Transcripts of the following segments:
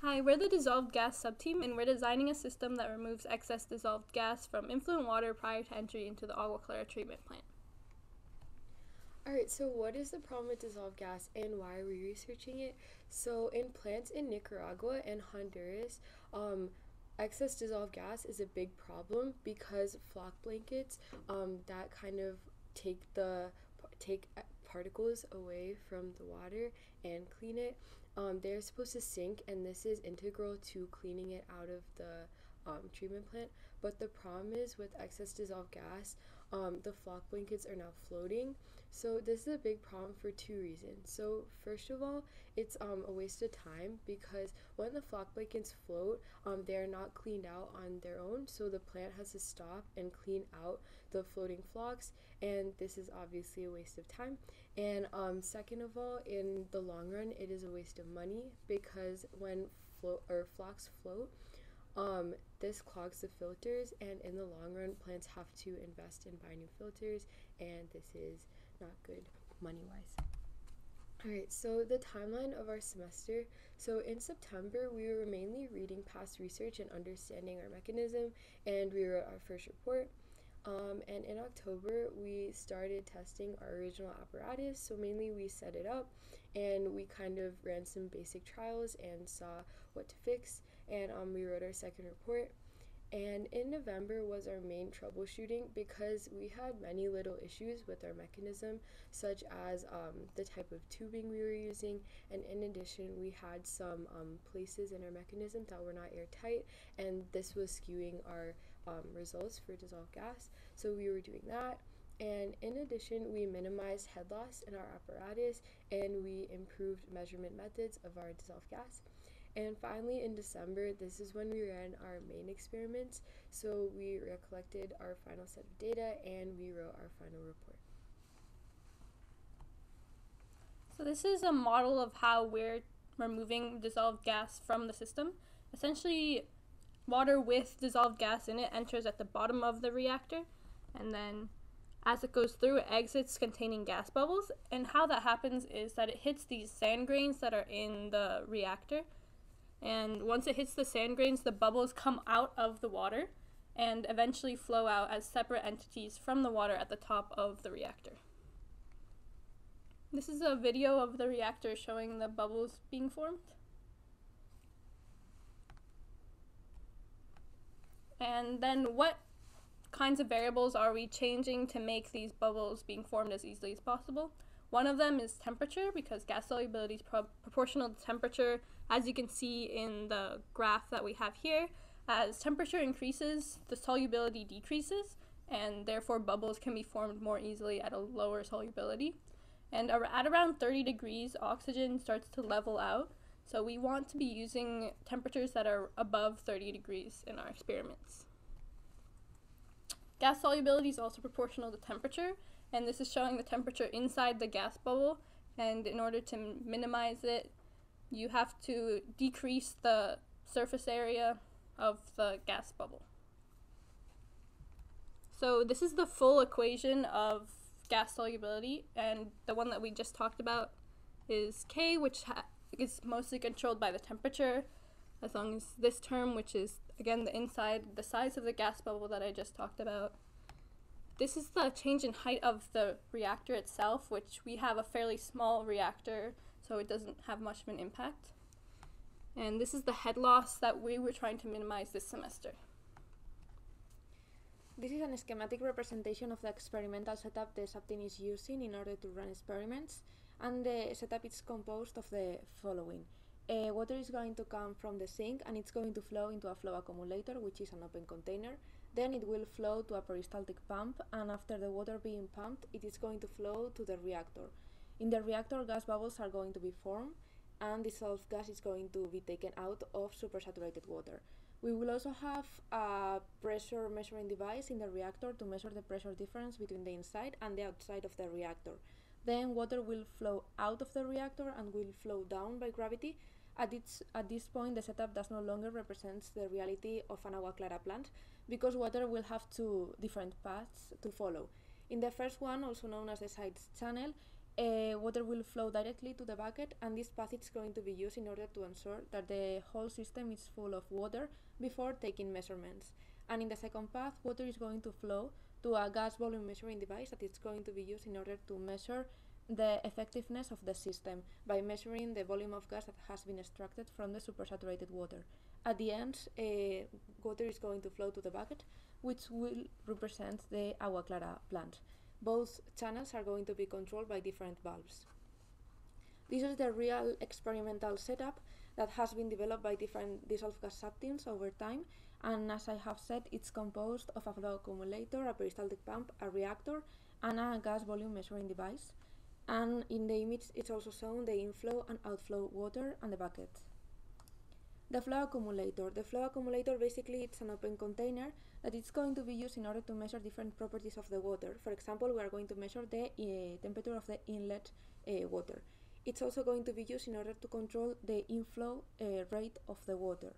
Hi, we're the dissolved gas subteam, and we're designing a system that removes excess dissolved gas from influent water prior to entry into the Agua Clara treatment plant. Alright, so what is the problem with dissolved gas and why are we researching it? So in plants in Nicaragua and Honduras, excess dissolved gas is a big problem because flock blankets that kind of take particles away from the water and clean it. They're supposed to sink, and this is integral to cleaning it out of the treatment plant. But the problem is with excess dissolved gas, the flock blankets are now floating. So this is a big problem for two reasons. So first of all, it's a waste of time because when the flock blankets float, they're not cleaned out on their own. So the plant has to stop and clean out the floating flocks, and this is obviously a waste of time. And second of all, in the long run, it is a waste of money because when flocks float, this clogs the filters, and in the long run, plants have to invest in buy new filters, and this is not good money-wise. Alright, so the timeline of our semester. So in September, we were mainly reading past research and understanding our mechanism, and we wrote our first report. And in October, we started testing our original apparatus. So mainly we set it up and we kind of ran some basic trials and saw what to fix. And we wrote our second report. And in November was our main troubleshooting because we had many little issues with our mechanism, such as the type of tubing we were using, and in addition we had some places in our mechanism that were not airtight, and this was skewing our results for dissolved gas, so we were doing that. And in addition, we minimized head loss in our apparatus, and we improved measurement methods of our dissolved gas. And finally, in December, this is when we ran our main experiments. So we recollected our final set of data and we wrote our final report. So this is a model of how we're removing dissolved gas from the system. Essentially, water with dissolved gas in it enters at the bottom of the reactor, and then as it goes through, it exits containing gas bubbles. And how that happens is that it hits these sand grains that are in the reactor. And once it hits the sand grains, the bubbles come out of the water and eventually flow out as separate entities from the water at the top of the reactor. This is a video of the reactor showing the bubbles being formed. And then what kinds of variables are we changing to make these bubbles being formed as easily as possible? One of them is temperature, because gas solubility is proportional to temperature, as you can see in the graph that we have here. As temperature increases, the solubility decreases, and therefore bubbles can be formed more easily at a lower solubility. And at around 30 degrees, oxygen starts to level out, so we want to be using temperatures that are above 30 degrees in our experiments. Gas solubility is also proportional to temperature, and this is showing the temperature inside the gas bubble, and in order to minimize it, you have to decrease the surface area of the gas bubble. So this is the full equation of gas solubility, and the one that we just talked about is K, which is mostly controlled by the temperature, as long as this term, which is again the size of the gas bubble that I just talked about. This is the change in height of the reactor itself, which we have a fairly small reactor, so it doesn't have much of an impact. And this is the head loss that we were trying to minimize this semester. This is an schematic representation of the experimental setup the subteam is using in order to run experiments, and the setup is composed of the following. Water is going to come from the sink, and it's going to flow into a flow accumulator, which is an open container. Then it will flow to a peristaltic pump, and after the water being pumped, it is going to flow to the reactor. In the reactor, gas bubbles are going to be formed, and dissolved gas is going to be taken out of supersaturated water. We will also have a pressure measuring device in the reactor to measure the pressure difference between the inside and the outside of the reactor. Then water will flow out of the reactor and will flow down by gravity. At this point, the setup does no longer represent the reality of an Agua Clara plant, because water will have two different paths to follow. In the first one, also known as the side channel, water will flow directly to the bucket, and this path is going to be used in order to ensure that the whole system is full of water before taking measurements. And in the second path, water is going to flow to a gas volume measuring device that is going to be used in order to measure the effectiveness of the system by measuring the volume of gas that has been extracted from the supersaturated water. At the end, water is going to flow to the bucket, which will represent the Agua Clara plant. Both channels are going to be controlled by different valves. This is the real experimental setup that has been developed by different dissolved gas subteams over time, and as I have said, it's composed of a flow accumulator, a peristaltic pump, a reactor, and a gas volume measuring device. And in the image it's also shown the inflow and outflow water and the bucket. The flow accumulator. The flow accumulator basically it's an open container that it's going to be used in order to measure different properties of the water. For example, we are going to measure the temperature of the inlet water. It's also going to be used in order to control the inflow rate of the water.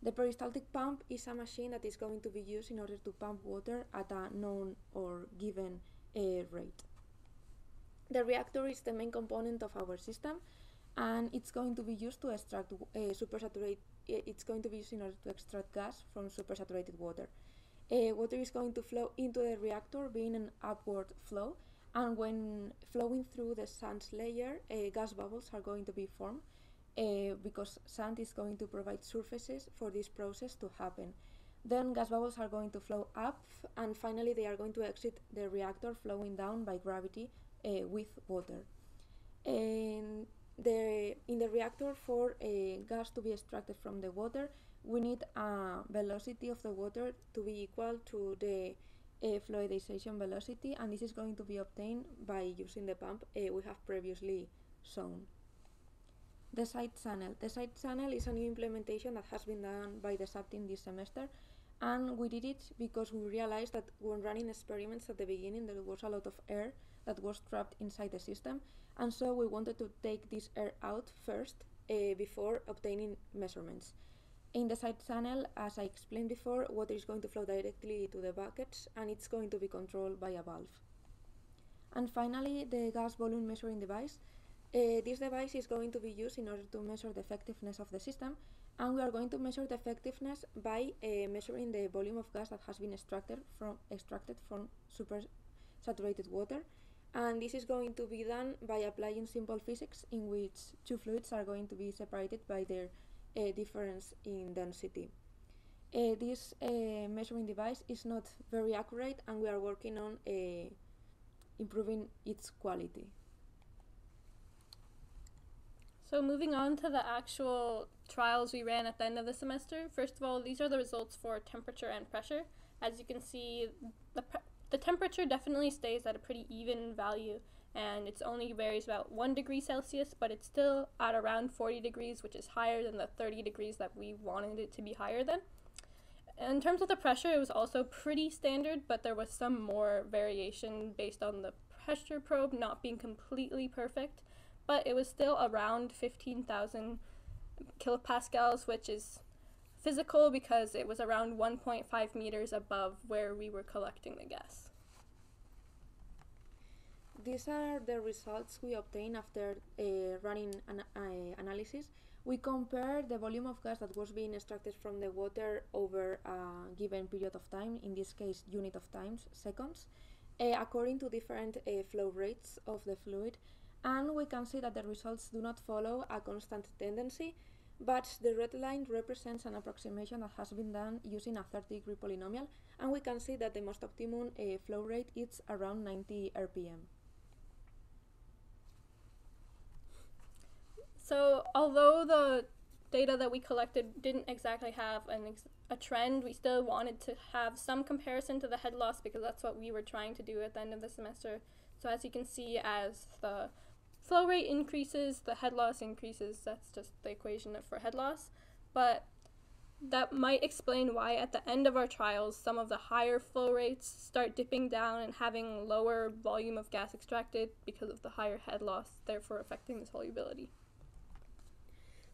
The peristaltic pump is a machine that is going to be used in order to pump water at a known or given rate. The reactor is the main component of our system, and it's going to be used to extract it's going to be used in order to extract gas from supersaturated water. Water is going to flow into the reactor being an upward flow, and when flowing through the sand's layer, gas bubbles are going to be formed because sand is going to provide surfaces for this process to happen. Then gas bubbles are going to flow up, and finally they are going to exit the reactor, flowing down by gravity with water. In the reactor, for gas to be extracted from the water, we need a velocity of the water to be equal to the fluidization velocity, and this is going to be obtained by using the pump we have previously shown. The side channel. The side channel is a new implementation that has been done by the subteam this semester, and we did it because we realized that when running experiments at the beginning there was a lot of air that was trapped inside the system, and so we wanted to take this air out first before obtaining measurements. In the side channel, as I explained before, water is going to flow directly to the buckets, and it's going to be controlled by a valve. And finally, the gas volume measuring device. This device is going to be used in order to measure the effectiveness of the system, and we are going to measure the effectiveness by measuring the volume of gas that has been extracted from supersaturated water, and this is going to be done by applying simple physics in which two fluids are going to be separated by their difference in density. This measuring device is not very accurate, and we are working on improving its quality. So moving on to the actual trials we ran at the end of the semester. First of all, these are the results for temperature and pressure. As you can see, the temperature definitely stays at a pretty even value, and it only varies about 1 degree Celsius, but it's still at around 40 degrees, which is higher than the 30 degrees that we wanted it to be higher than. In terms of the pressure, it was also pretty standard, but there was some more variation based on the pressure probe not being completely perfect. But it was still around 15,000 kilopascals, which is physical because it was around 1.5 meters above where we were collecting the gas. These are the results we obtained after running an analysis. We compare the volume of gas that was being extracted from the water over a given period of time, in this case unit of times, seconds, according to different flow rates of the fluid. And we can see that the results do not follow a constant tendency, but the red line represents an approximation that has been done using a 30-degree polynomial, and we can see that the most optimum flow rate is around 90 RPM. So although the data that we collected didn't exactly have a trend, we still wanted to have some comparison to the head loss because that's what we were trying to do at the end of the semester. So as you can see, as the flow rate increases, the head loss increases. That's just the equation for head loss. But that might explain why at the end of our trials, some of the higher flow rates start dipping down and having lower volume of gas extracted because of the higher head loss, therefore affecting the solubility.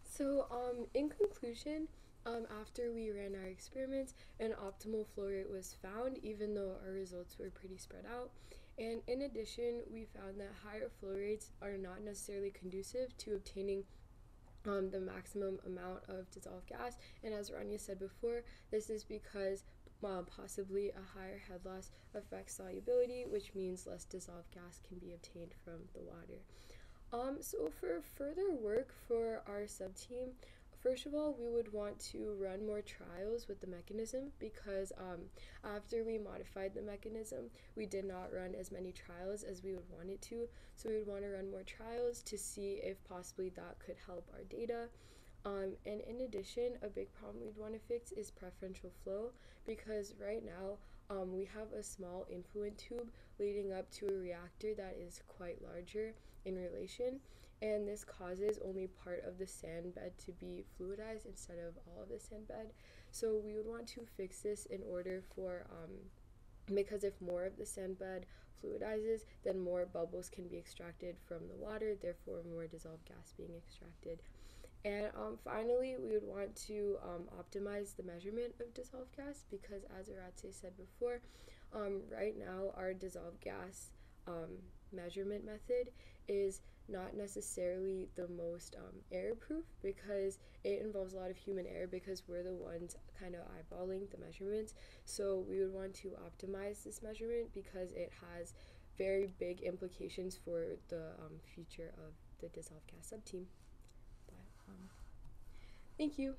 So in conclusion, after we ran our experiments, an optimal flow rate was found, even though our results were pretty spread out. And in addition, we found that higher flow rates are not necessarily conducive to obtaining the maximum amount of dissolved gas. And as Rania said before, this is because possibly a higher head loss affects solubility, which means less dissolved gas can be obtained from the water. So for further work for our sub-team, first of all, we would want to run more trials with the mechanism because after we modified the mechanism, we did not run as many trials as we would want it to. So we would want to run more trials to see if possibly that could help our data. And in addition, a big problem we'd want to fix is preferential flow because right now we have a small influent tube leading up to a reactor that is quite larger in relation, and this causes only part of the sand bed to be fluidized instead of all of the sand bed. So we would want to fix this in order for because if more of the sand bed fluidizes, then more bubbles can be extracted from the water, therefore more dissolved gas being extracted. And finally, we would want to optimize the measurement of dissolved gas because, as Aratse said before, right now our dissolved gas measurement method is not necessarily the most error-proof because it involves a lot of human error because we're the ones kind of eyeballing the measurements. So we would want to optimize this measurement because it has very big implications for the future of the dissolved gas subteam. But, thank you.